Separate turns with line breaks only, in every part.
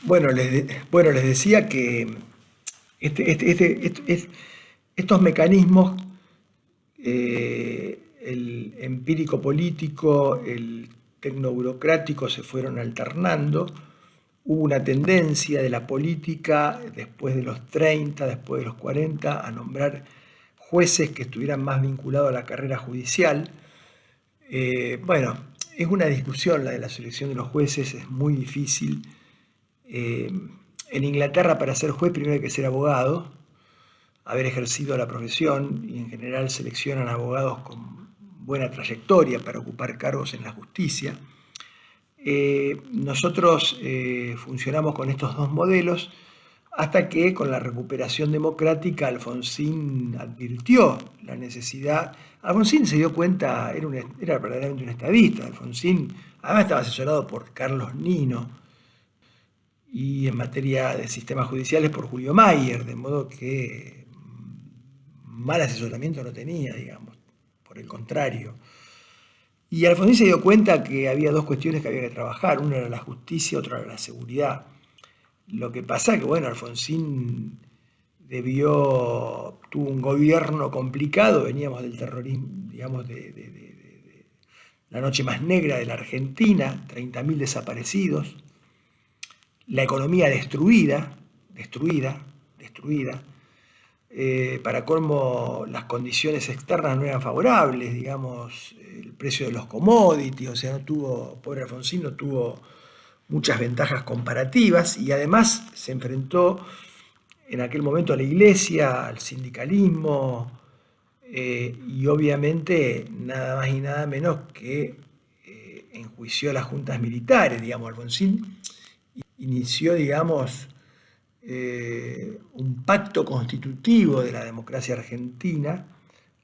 Bueno, les decía que estos mecanismos, el empírico político, el tecnoburocrático, se fueron alternando. Hubo una tendencia de la política después de los 30, después de los 40, a nombrar jueces que estuvieran más vinculados a la carrera judicial. Bueno, es una discusión la de la selección de los jueces, es muy difícil. Eh, en Inglaterra, para ser juez primero hay que ser abogado, haber ejercido la profesión, y en general seleccionan abogados con buena trayectoria para ocupar cargos en la justicia. Nosotros funcionamos con estos dos modelos hasta que, con la recuperación democrática, Alfonsín advirtió la necesidad. Alfonsín se dio cuenta, era verdaderamente un estadista. Alfonsín además estaba asesorado por Carlos Nino, y en materia de sistemas judiciales por Julio Mayer, de modo que mal asesoramiento no tenía, digamos, por el contrario. Y Alfonsín se dio cuenta que había dos cuestiones que había que trabajar, una era la justicia, otra era la seguridad. Lo que pasa es que, bueno, Alfonsín tuvo un gobierno complicado, veníamos del terrorismo, digamos, de la noche más negra de la Argentina, 30.000 desaparecidos, la economía destruida. Para colmo, las condiciones externas no eran favorables, digamos, el precio de los commodities, o sea, pobre Alfonsín no tuvo muchas ventajas comparativas, y además se enfrentó en aquel momento a la iglesia, al sindicalismo, y obviamente nada más y nada menos que enjuició a las juntas militares, digamos. Alfonsín inició, digamos, un pacto constitutivo de la democracia argentina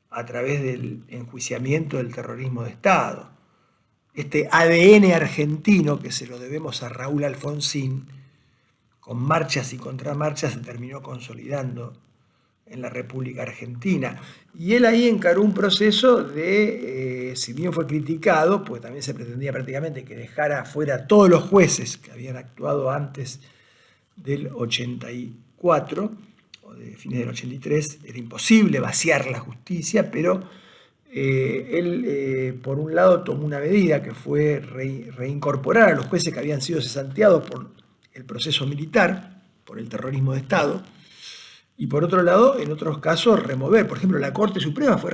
a través del enjuiciamiento del terrorismo de Estado. Este ADN argentino, que se lo debemos a Raúl Alfonsín, con marchas y contramarchas se terminó consolidando en la República Argentina. Y él ahí encaró un proceso de, si bien fue criticado, pues también se pretendía prácticamente que dejara fuera a todos los jueces que habían actuado antes del 84 o de fines del 83, era imposible vaciar la justicia, pero él, por un lado, tomó una medida que fue reincorporar a los jueces que habían sido cesanteados por el proceso militar, por el terrorismo de Estado, y por otro lado, en otros casos, remover. Por ejemplo, la Corte Suprema fue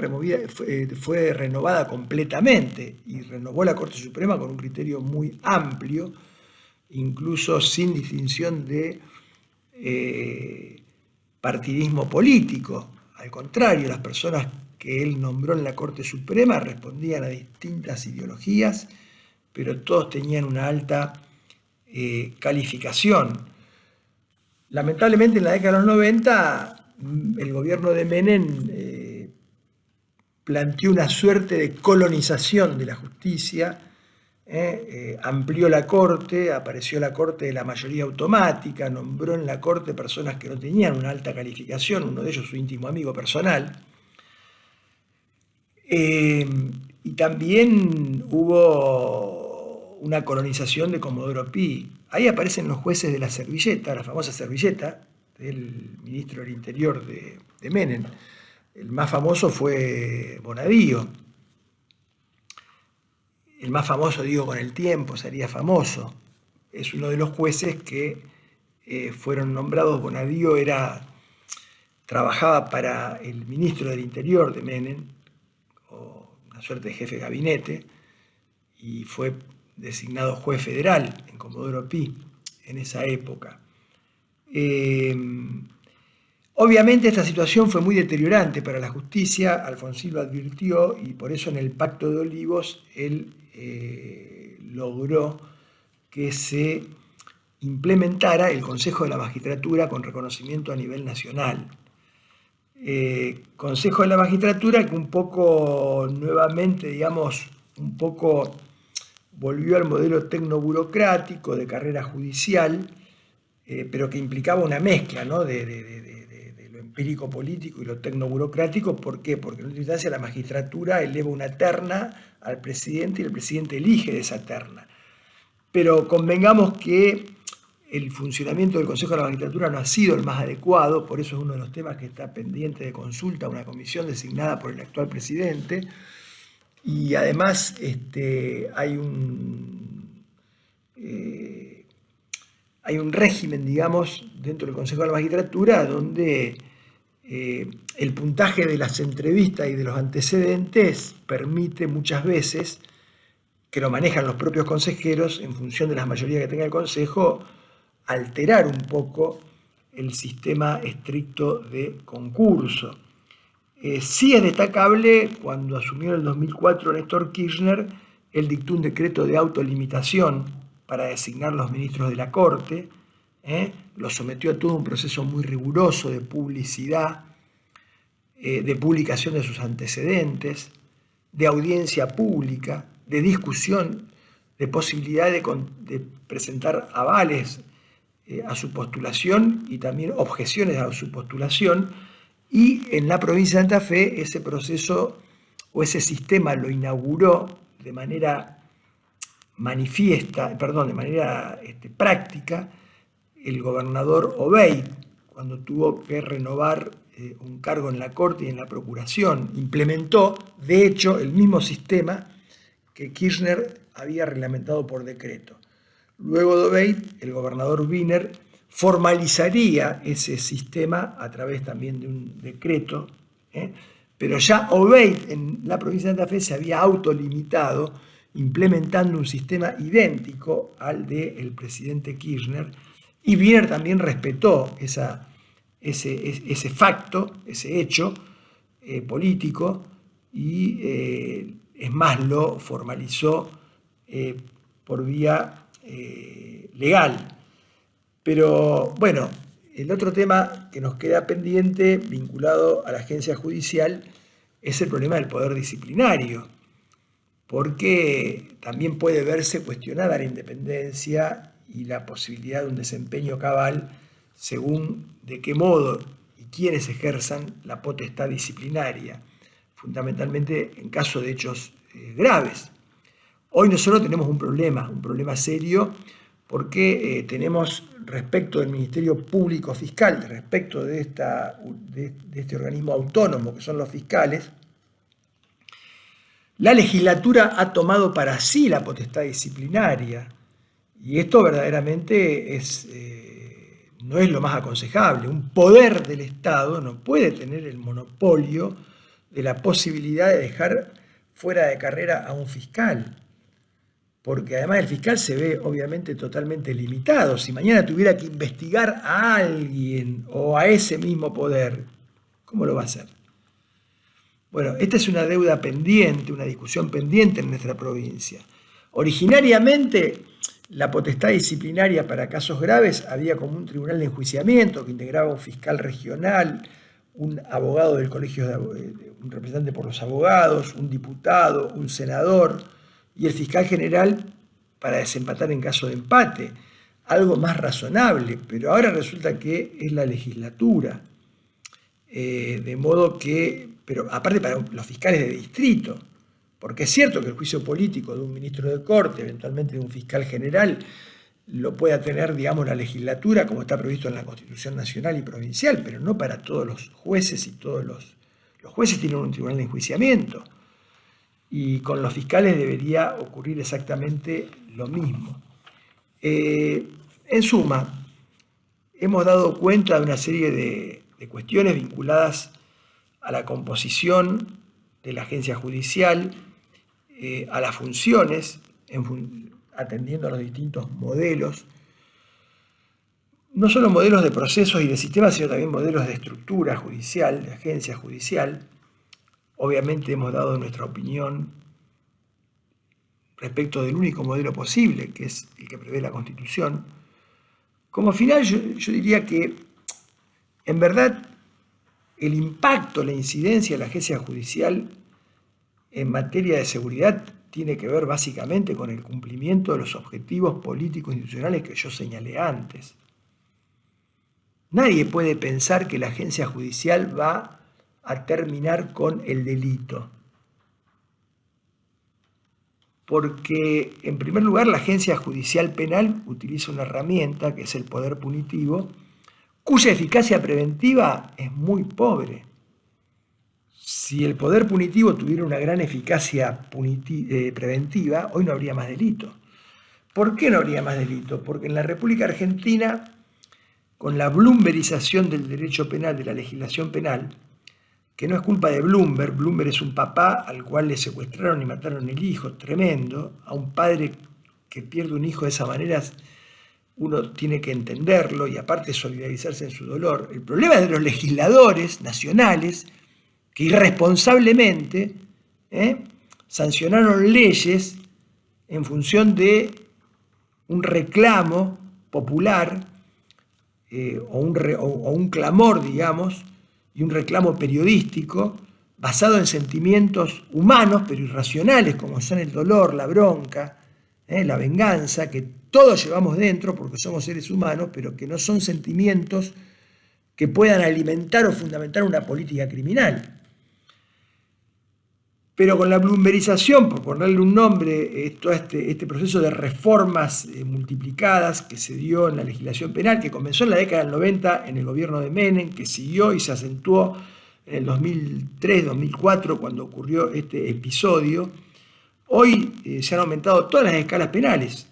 renovada completamente, y renovó la Corte Suprema con un criterio muy amplio, incluso sin distinción de partidismo político. Al contrario, las personas que él nombró en la Corte Suprema respondían a distintas ideologías, pero todos tenían una alta calificación. Lamentablemente, en la década de los 90, el gobierno de Menem planteó una suerte de colonización de la justicia. Amplió la Corte, apareció la Corte de la mayoría automática, nombró en la Corte personas que no tenían una alta calificación, uno de ellos su íntimo amigo personal. Y también hubo una colonización de Comodoro Pi. Ahí aparecen los jueces de la servilleta, la famosa servilleta del ministro del Interior de Menem. El más famoso fue Bonadío. El más famoso, digo, con el tiempo, sería famoso. Es uno de los jueces que fueron nombrados. Bonadío trabajaba para el ministro del Interior de Menem, o una suerte de jefe de gabinete, y fue designado juez federal en Comodoro Pi en esa época. Obviamente esta situación fue muy deteriorante para la justicia, Alfonsín lo advirtió, y por eso en el Pacto de Olivos él logró que se implementara el Consejo de la Magistratura con reconocimiento a nivel nacional. Consejo de la Magistratura que un poco nuevamente, digamos, un poco volvió al modelo tecnoburocrático de carrera judicial, pero que implicaba una mezcla, ¿no?, de lo empírico político y lo tecnoburocrático. ¿Por qué? Porque en última instancia la magistratura eleva una terna al presidente y el presidente elige de esa terna. Pero convengamos que el funcionamiento del Consejo de la Magistratura no ha sido el más adecuado, por eso es uno de los temas que está pendiente de consulta, una comisión designada por el actual presidente, y además hay un régimen, digamos, dentro del Consejo de la Magistratura donde el puntaje de las entrevistas y de los antecedentes permite muchas veces, que lo manejan los propios consejeros en función de las mayorías que tenga el Consejo, alterar un poco el sistema estricto de concurso. Sí es destacable cuando asumió en el 2004 Néstor Kirchner, él dictó un decreto de autolimitación para designar los ministros de la Corte, lo sometió a todo un proceso muy riguroso de publicidad, de publicación de sus antecedentes, de audiencia pública, de discusión, de posibilidad de presentar avales a su postulación y también objeciones a su postulación. Y en la provincia de Santa Fe ese proceso o ese sistema lo inauguró de manera práctica el gobernador Obeid, cuando tuvo que renovar un cargo en la Corte y en la Procuración. Implementó, de hecho, el mismo sistema que Kirchner había reglamentado por decreto. Luego de Obeid, el gobernador Wiener formalizaría ese sistema a través también de un decreto, pero ya Obeid en la provincia de Santa Fe se había autolimitado implementando un sistema idéntico al del presidente Kirchner, y Wiener también respetó ese facto, ese hecho político, y es más, lo formalizó por vía legal. Pero bueno, el otro tema que nos queda pendiente vinculado a la agencia judicial es el problema del poder disciplinario, porque también puede verse cuestionada la independencia y la posibilidad de un desempeño cabal según de qué modo y quiénes ejerzan la potestad disciplinaria, fundamentalmente en caso de hechos graves. Hoy nosotros tenemos un problema serio, porque tenemos respecto del Ministerio Público Fiscal, respecto de este organismo autónomo que son los fiscales, la legislatura ha tomado para sí la potestad disciplinaria, y esto verdaderamente no es lo más aconsejable. Un poder del Estado no puede tener el monopolio de la posibilidad de dejar fuera de carrera a un fiscal, porque además el fiscal se ve obviamente totalmente limitado. Si mañana tuviera que investigar a alguien o a ese mismo poder, ¿cómo lo va a hacer? Bueno, esta es una deuda pendiente, una discusión pendiente en nuestra provincia. Originariamente, la potestad disciplinaria para casos graves había como un tribunal de enjuiciamiento que integraba un fiscal regional, un abogado del colegio, un representante por los abogados, un diputado, un senador y el fiscal general para desempatar en caso de empate. Algo más razonable, pero ahora resulta que es la legislatura. De modo que, pero aparte para los fiscales de distrito, porque es cierto que el juicio político de un ministro de Corte, eventualmente de un fiscal general, lo pueda tener, digamos, la legislatura, como está previsto en la Constitución Nacional y Provincial, pero no para todos los jueces, y todos los jueces tienen un tribunal de enjuiciamiento. Y con los fiscales debería ocurrir exactamente lo mismo. En suma, hemos dado cuenta de una serie de cuestiones vinculadas a la composición de la agencia judicial, a las funciones, atendiendo a los distintos modelos, no solo modelos de procesos y de sistemas, sino también modelos de estructura judicial, de agencia judicial. Obviamente hemos dado nuestra opinión respecto del único modelo posible, que es el que prevé la Constitución. Como final, yo diría que, en verdad, el impacto, la incidencia de la agencia judicial en materia de seguridad tiene que ver básicamente con el cumplimiento de los objetivos políticos e institucionales que yo señalé antes. Nadie puede pensar que la agencia judicial va a terminar con el delito, porque, en primer lugar, la agencia judicial penal utiliza una herramienta que es el poder punitivo, cuya eficacia preventiva es muy pobre. Si el poder punitivo tuviera una gran eficacia preventiva, hoy no habría más delito. ¿Por qué no habría más delito? Porque en la República Argentina, con la bloombergización del derecho penal, de la legislación penal, que no es culpa de Bloomberg. Bloomberg es un papá al cual le secuestraron y mataron el hijo, tremendo. A un padre que pierde un hijo de esa manera, uno tiene que entenderlo y aparte solidarizarse en su dolor. El problema es de los legisladores nacionales que irresponsablemente sancionaron leyes en función de un reclamo popular o un clamor, digamos, y un reclamo periodístico basado en sentimientos humanos pero irracionales, como son el dolor, la bronca, la venganza, que todos llevamos dentro porque somos seres humanos, pero que no son sentimientos que puedan alimentar o fundamentar una política criminal. Pero con la bloombergización, por ponerle un nombre, todo este proceso de reformas multiplicadas que se dio en la legislación penal, que comenzó en la década del 90 en el gobierno de Menem, que siguió y se acentuó en el 2003-2004 cuando ocurrió este episodio, hoy se han aumentado todas las escalas penales.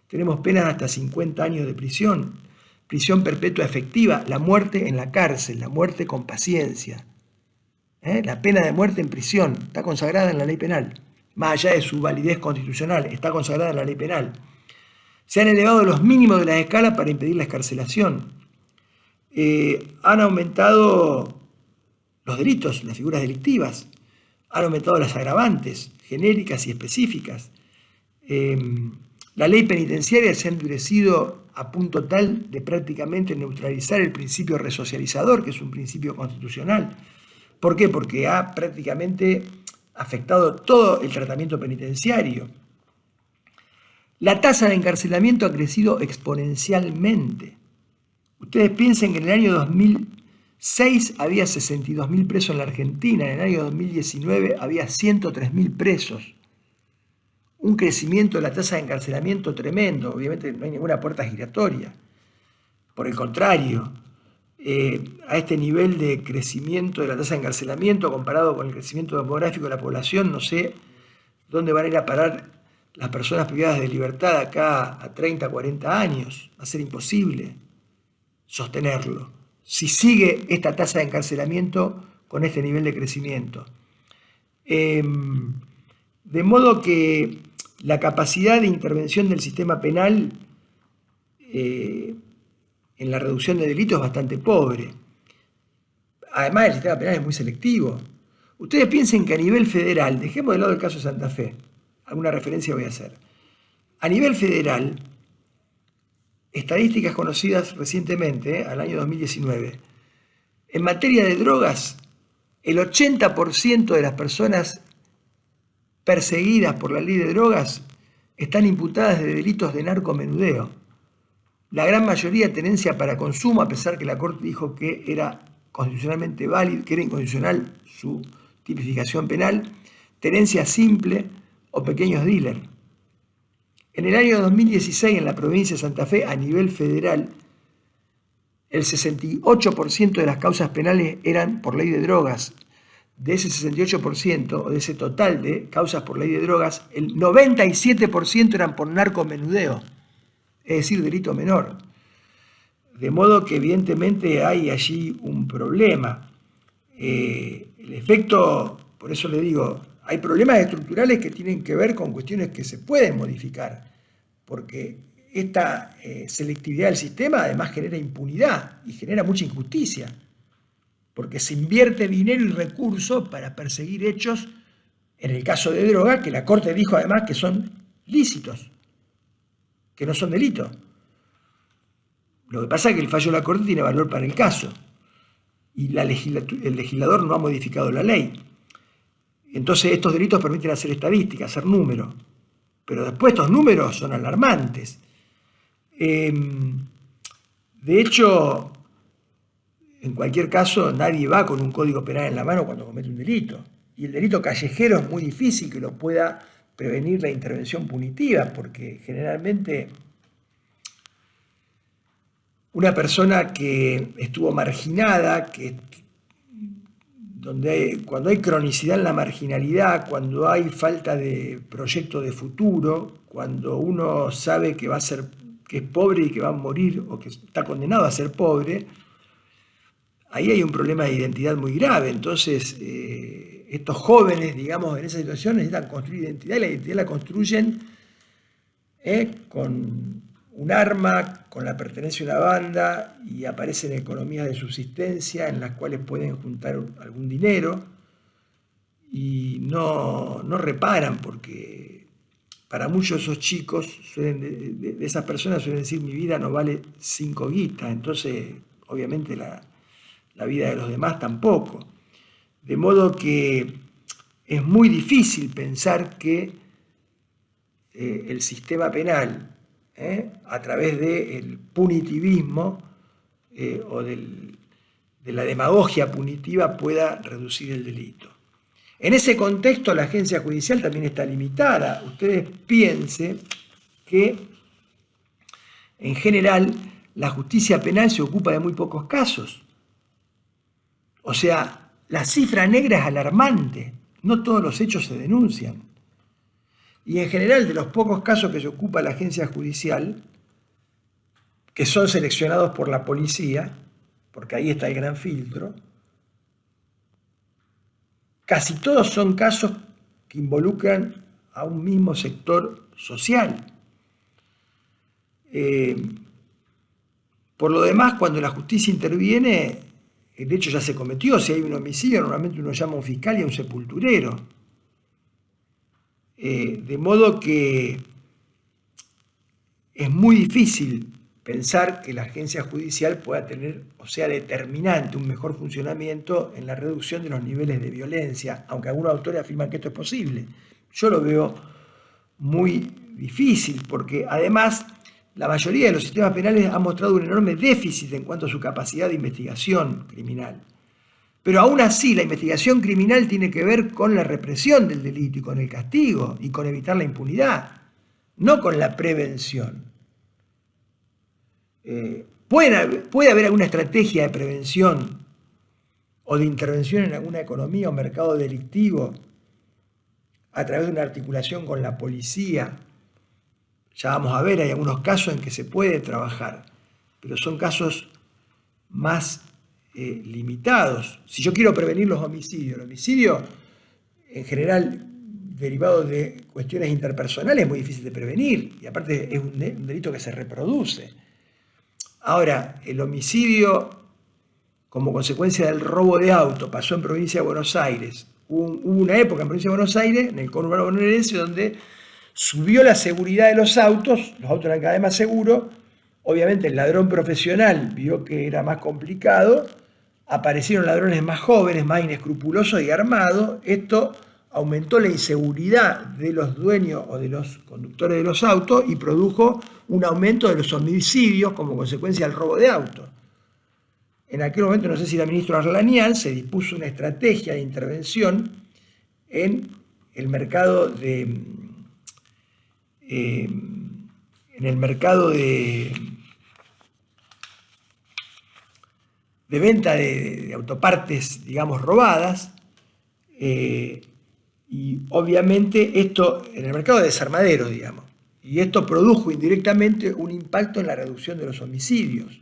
Tenemos penas de hasta 50 años de prisión, prisión perpetua efectiva, la muerte en la cárcel, la muerte con paciencia. La pena de muerte en prisión está consagrada en la ley penal, más allá de su validez constitucional, está consagrada en la ley penal. Se han elevado los mínimos de las escalas para impedir la excarcelación. Han aumentado los delitos, las figuras delictivas, han aumentado las agravantes genéricas y específicas. La ley penitenciaria se ha endurecido a punto tal de prácticamente neutralizar el principio resocializador, que es un principio constitucional. ¿Por qué? Porque ha prácticamente afectado todo el tratamiento penitenciario. La tasa de encarcelamiento ha crecido exponencialmente. Ustedes piensen que en el año 2006 había 62.000 presos en la Argentina, en el año 2019 había 103.000 presos. Un crecimiento de la tasa de encarcelamiento tremendo, obviamente no hay ninguna puerta giratoria. Por el contrario, a este nivel de crecimiento de la tasa de encarcelamiento comparado con el crecimiento demográfico de la población, no sé dónde van a ir a parar las personas privadas de libertad acá a 30, 40 años. Va a ser imposible sostenerlo si sigue esta tasa de encarcelamiento con este nivel de crecimiento. De modo que la capacidad de intervención del sistema penal en la reducción de delitos es bastante pobre. Además, el sistema penal es muy selectivo. Ustedes piensen que a nivel federal, dejemos de lado el caso de Santa Fe, alguna referencia voy a hacer. A nivel federal, estadísticas conocidas recientemente, al año 2019, en materia de drogas, el 80% de las personas perseguidas por la ley de drogas están imputadas de delitos de narcomenudeo. La gran mayoría tenencia para consumo, a pesar que la Corte dijo que era constitucionalmente válido, que era inconstitucional su tipificación penal, tenencia simple o pequeños dealers. En el año 2016, en la provincia de Santa Fe, a nivel federal, el 68% de las causas penales eran por ley de drogas. De ese 68%, o de ese total de causas por ley de drogas, el 97% eran por narcomenudeo, es decir, delito menor. De modo que evidentemente hay allí un problema. El efecto, por eso le digo, hay problemas estructurales que tienen que ver con cuestiones que se pueden modificar, porque esta selectividad del sistema además genera impunidad y genera mucha injusticia, porque se invierte dinero y recursos para perseguir hechos, en el caso de droga, que la Corte dijo además que son lícitos, que no son delitos. Lo que pasa es que el fallo de la Corte tiene valor para el caso y el legislador no ha modificado la ley. Entonces estos delitos permiten hacer estadísticas, hacer números, pero después estos números son alarmantes. De hecho, en cualquier caso, nadie va con un código penal en la mano cuando comete un delito. Y el delito callejero es muy difícil que lo pueda prevenir la intervención punitiva, porque generalmente una persona que estuvo marginada, cuando hay cronicidad en la marginalidad, cuando hay falta de proyecto de futuro, cuando uno sabe que que es pobre y que va a morir o que está condenado a ser pobre, ahí hay un problema de identidad muy grave. Entonces, estos jóvenes, digamos, en esa situación necesitan construir identidad, y la identidad la construyen con un arma, con la pertenencia a una banda, y aparecen economías de subsistencia en las cuales pueden juntar algún dinero y no reparan, porque para muchos de esos chicos, de esas personas suelen decir: mi vida no vale 5 guitas, entonces obviamente la vida de los demás tampoco. De modo que es muy difícil pensar que el sistema penal, a través del punitivismo o de la demagogia punitiva, pueda reducir el delito. En ese contexto, la agencia judicial también está limitada. Ustedes piensen que, en general, la justicia penal se ocupa de muy pocos casos. O sea, la cifra negra es alarmante. No todos los hechos se denuncian. Y en general, de los pocos casos que se ocupa la agencia judicial, que son seleccionados por la policía, porque ahí está el gran filtro, casi todos son casos que involucran a un mismo sector social. Por lo demás, cuando la justicia interviene, el hecho ya se cometió. Si hay un homicidio, normalmente uno llama a un fiscal y a un sepulturero. De modo que es muy difícil pensar que la agencia judicial pueda tener, o sea, determinante, un mejor funcionamiento en la reducción de los niveles de violencia, aunque algunos autores afirman que esto es posible. Yo lo veo muy difícil, porque además la mayoría de los sistemas penales han mostrado un enorme déficit en cuanto a su capacidad de investigación criminal. Pero aún así, la investigación criminal tiene que ver con la represión del delito y con el castigo y con evitar la impunidad, no con la prevención. Puede haber alguna estrategia de prevención o de intervención en alguna economía o mercado delictivo a través de una articulación con la policía. Ya vamos a ver, hay algunos casos en que se puede trabajar, pero son casos más limitados. Si yo quiero prevenir los homicidios, el homicidio en general derivado de cuestiones interpersonales es muy difícil de prevenir, y aparte es un delito que se reproduce. Ahora, el homicidio como consecuencia del robo de auto pasó en provincia de Buenos Aires. Hubo una época en provincia de Buenos Aires, en el conurbano bonaerense, donde subió la seguridad de los autos eran cada vez más seguros. Obviamente el ladrón profesional vio que era más complicado, aparecieron ladrones más jóvenes, más inescrupulosos y armados. Esto aumentó la inseguridad de los dueños o de los conductores de los autos y produjo un aumento de los homicidios como consecuencia del robo de autos. En aquel momento, no sé si era ministro Arlanian, se dispuso una estrategia de intervención en el mercado de venta de autopartes, digamos, robadas, y obviamente esto en el mercado de desarmaderos, digamos, y esto produjo indirectamente un impacto en la reducción de los homicidios.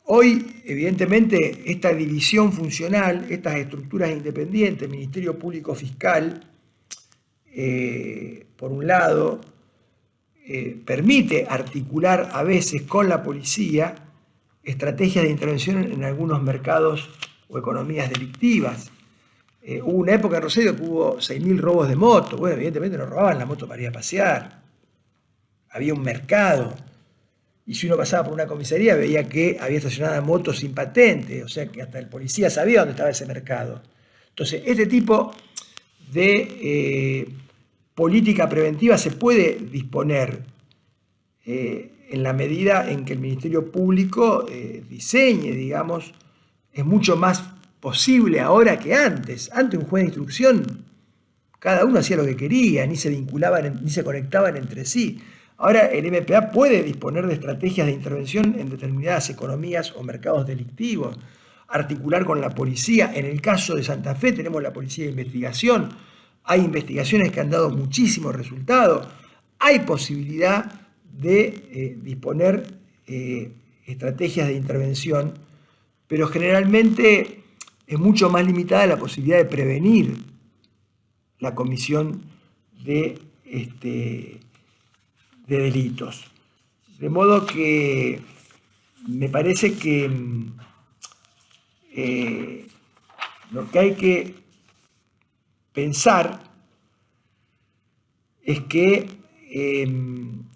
Hoy, evidentemente, esta división funcional, estas estructuras independientes, Ministerio Público Fiscal, por un lado, permite articular a veces con la policía estrategias de intervención en algunos mercados o economías delictivas. Hubo una época en Rosario que hubo 6.000 robos de moto. Bueno, evidentemente no robaban la moto para ir a pasear. Había un mercado. Y si uno pasaba por una comisaría veía que había estacionadas motos sin patente. O sea que hasta el policía sabía dónde estaba ese mercado. Entonces, este tipo de política preventiva se puede disponer en la medida en que el Ministerio Público diseñe, digamos. Es mucho más posible ahora que antes. Antes un juez de instrucción Cada uno hacía lo que quería, ni se vinculaban, ni se conectaban entre sí. Ahora el MPA puede disponer de estrategias de intervención en determinadas economías o mercados delictivos, articular con la policía. En el caso de Santa Fe tenemos la policía de investigación. Hay investigaciones que han dado muchísimos resultados. Hay posibilidad de disponer estrategias de intervención, pero generalmente es mucho más limitada la posibilidad de prevenir la comisión de delitos. De modo que me parece que lo que hay que pensar es que,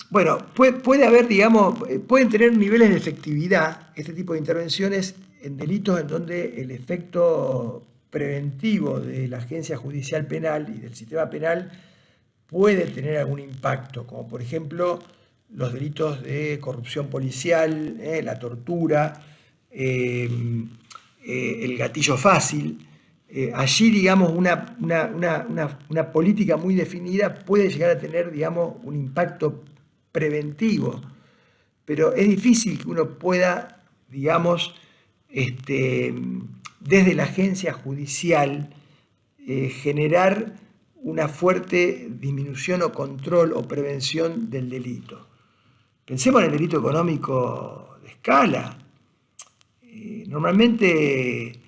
bueno, puede haber, digamos, pueden tener niveles de efectividad este tipo de intervenciones en delitos en donde el efecto preventivo de la agencia judicial penal y del sistema penal puede tener algún impacto, como por ejemplo los delitos de corrupción policial, la tortura, el gatillo fácil. Allí, digamos, una política muy definida puede llegar a tener, digamos, un impacto preventivo, pero es difícil que uno pueda, digamos, desde la agencia judicial generar una fuerte disminución o control o prevención del delito. Pensemos en el delito económico de escala. Normalmente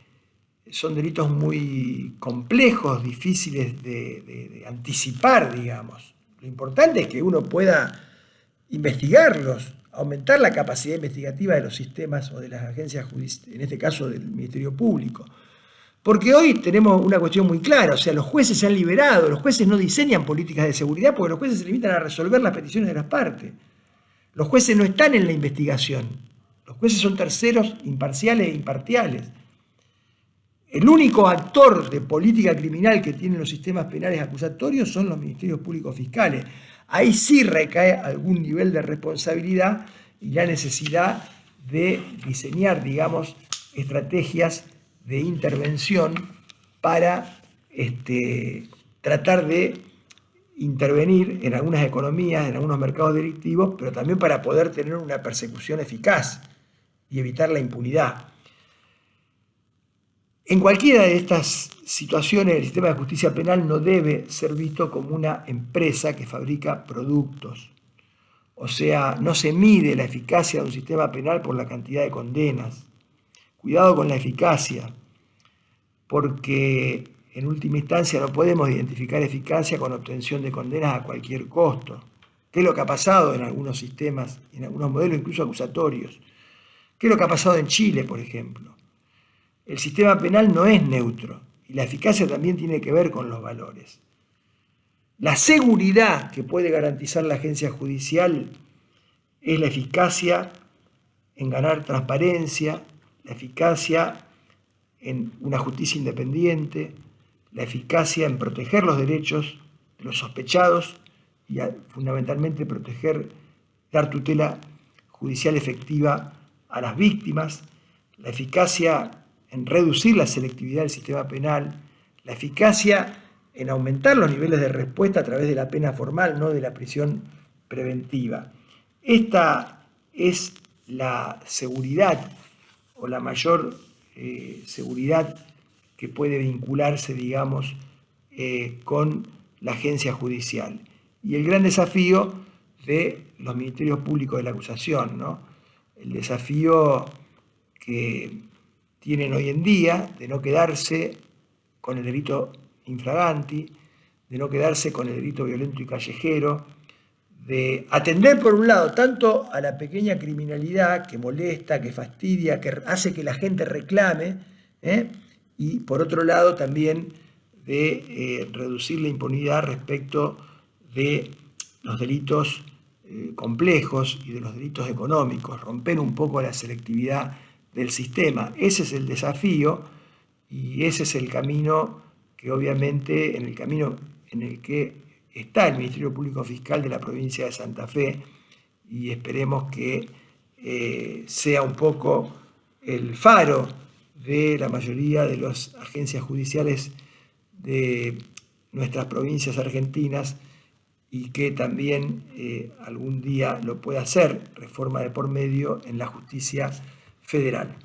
son delitos muy complejos, difíciles de anticipar, digamos. Lo importante es que uno pueda investigarlos, aumentar la capacidad investigativa de los sistemas o de las agencias judiciales, en este caso del Ministerio Público. Porque hoy tenemos una cuestión muy clara, o sea, los jueces se han liberado, los jueces no diseñan políticas de seguridad porque los jueces se limitan a resolver las peticiones de las partes. Los jueces no están en la investigación, los jueces son terceros imparciales e imparciales. El único actor de política criminal que tienen los sistemas penales acusatorios son los ministerios públicos fiscales. Ahí sí recae algún nivel de responsabilidad y la necesidad de diseñar, digamos, estrategias de intervención para tratar de intervenir en algunas economías, en algunos mercados delictivos, pero también para poder tener una persecución eficaz y evitar la impunidad. En cualquiera de estas situaciones, el sistema de justicia penal no debe ser visto como una empresa que fabrica productos. O sea, no se mide la eficacia de un sistema penal por la cantidad de condenas. Cuidado con la eficacia, porque en última instancia no podemos identificar eficacia con obtención de condenas a cualquier costo. ¿Qué es lo que ha pasado en algunos sistemas, en algunos modelos incluso acusatorios? ¿Qué es lo que ha pasado en Chile, por ejemplo? El sistema penal no es neutro y la eficacia también tiene que ver con los valores. La seguridad que puede garantizar la agencia judicial es la eficacia en ganar transparencia, la eficacia en una justicia independiente, la eficacia en proteger los derechos de los sospechados y fundamentalmente dar tutela judicial efectiva a las víctimas, la eficacia en reducir la selectividad del sistema penal, la eficacia en aumentar los niveles de respuesta a través de la pena formal, no de la prisión preventiva. Esta es la seguridad o la mayor seguridad que puede vincularse, digamos, con la agencia judicial. Y el gran desafío de los ministerios públicos de la acusación, ¿no? El desafío que tienen hoy en día de no quedarse con el delito infraganti, de no quedarse con el delito violento y callejero, de atender por un lado tanto a la pequeña criminalidad que molesta, que fastidia, que hace que la gente reclame, y por otro lado también de reducir la impunidad respecto de los delitos complejos y de los delitos económicos, romper un poco la selectividad del sistema. Ese es el desafío y ese es el camino que obviamente, en el camino en el que está el Ministerio Público Fiscal de la provincia de Santa Fe, y esperemos que sea un poco el faro de la mayoría de las agencias judiciales de nuestras provincias argentinas y que también algún día lo pueda hacer, reforma de por medio, en la justicia federal.